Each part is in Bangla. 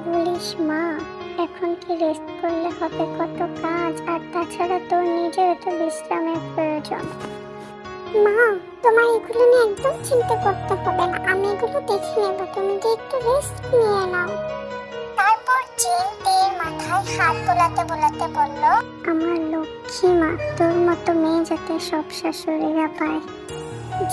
বলিস মা, এখন কি রেস্ট করলে হবে? কত কাজ, আর তাছাড়া তোর নিজের তো বিশ্রামের প্রয়োজন। মা, তোমার এগুলো নিয়ে একদম চিন্তা করতে হবে না, আমি এগুলো দেখে নেব, তুমি কি একটু রেস্ট নিয়ে নাও। তারপর জিন তীর মাথায় হাত বোলাতে বোলাতে বলল, আমার লক্ষ্মী মা, তোর মতো মেয়ে যাতে সব শাশুড়িরা পায়।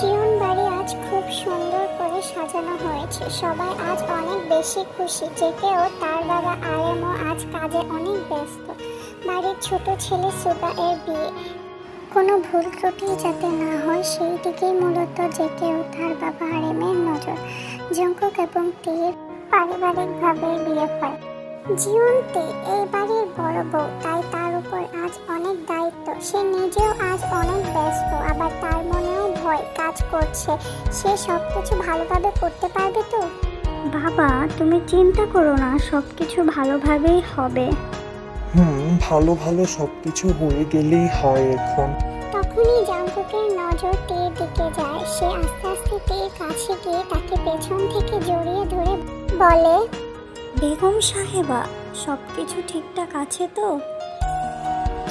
জীবন বাড়ি আজ খুব সুন্দর করে সাজানো হয়েছে, সবাই আজ অনেক বেশি খুশি। জেকেও তার বাবা আরেমও আজ কাজে অনেক ব্যস্ত। বাড়ির ছোট ছেলে সুগা এর বিয়ে, কোনো ভুল ত্রুটি যাতে না হয় সেই দিকেই মূলত জেকেও তার বাবা আরেমের নজর। জঙ্কুক এবং তীর পারিবারিকভাবে বিয়ে হয়। জীবনতে এই বাড়ির বড় বউ, তাই তার উপর আজ অনেক দায়িত্ব। সে নিজেও আজ অনেক ব্যস্ত, আবার তার মনেও ভয় কাজ করছে, সে সবকিছু ভালোভাবে করতে পারবে তো? বাবা, তুমি চিন্তা করো না, সবকিছু ভালোভাবেই হবে। ভালো ভালো সবকিছু হয়ে গেলেই হয় এখন। তখনই জঙ্কুকের নজর তীর দিকে যায়। সে আস্তে আস্তে তীর কাছে গিয়ে তাকে পেছন থেকে জড়িয়ে ধরে বলে, বেগম সাহেবা, সবকিছু ঠিকঠাক আছে তো?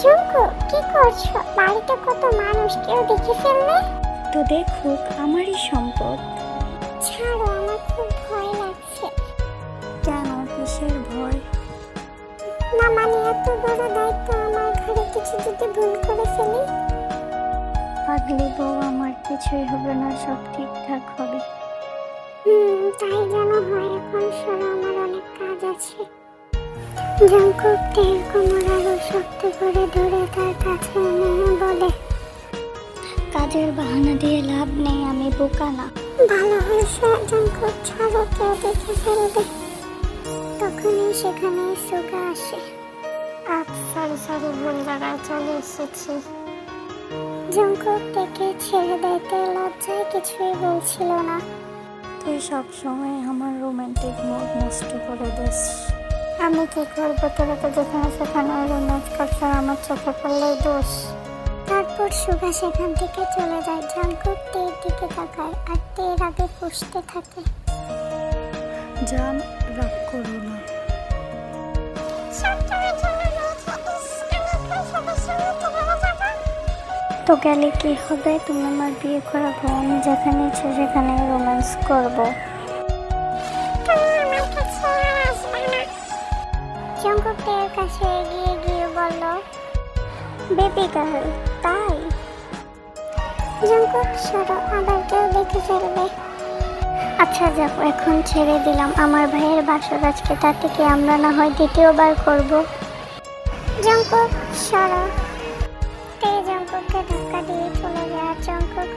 জঙ্কুক, কি করছো? বাড়িতে কত মানুষ, কেউ দেখে ফেললে তো দেখুক, আমারই সম্পদ। ছাড়ো, আমার খুব ভয় লাগছে। কেন, কিসের ভয়? না মানে এত বড় দায়িত্ব আমার ঘরে, কিছু যদি ভুল করে ফেলি। পাগলি বউ, আমার কিছুই হবে না, সব ঠিকঠাক হবে। তাই যেন হয়। এখন সরো, আমার অনেক কাজ আছে। জঙ্কুক তীর কোমর আরো শক্ত করে ধরে তার কাছে এনে বলে, কাজের বাহানা দিয়ে লাভ নেই, আমি বোকা না। ভালো হয়েছে জঙ্কুক, ছাড়ো, কেউ দেখে ফেলবে। তখনই সেখানে সুগা আসে। সরি, ভুল জায়গায় চলে এসেছি। জঙ্কুক থেকে ছেড়ে দিতে লজ্জায় কিছুই বলছিল না। তুই সবসময় আমার রোমান্টিক মুড নষ্ট করে দিস। আমি কি করবো? তোরা তো যেখানে সেখানে রোম্যান্স করছে, আমার চোখে পড়লেই দোষ। তারপর সুগা সেখান থেকে চলে যায়। জঙ্কুক তীর দিকে তাকায়, আর তীর আগে পুষতে থাকে। জান, রাগ করো না। তো গেলে কি হবে? তুমি আমার বিয়ে করাবো, আমি যেখানে ইচ্ছে সেখানে রোম্যান্স করবো। জঙ্কুক তীরের কাছে এগিয়ে গিয়ে বলল, বেবি গার্ল, তাই? জঙ্কুক, সরো, আবার কেউ দেখে ফেলবে। আচ্ছা যাবো, এখন ছেড়ে দিলাম। আমার ভাইয়ের বাসর আজকে, তাতে কি আমরা না হয় দ্বিতীয়বার করব? জঙ্কুক, সরো। তে জঙ্কুককে ধাক্কা দিয়ে চলে যায়। জঙ্কুক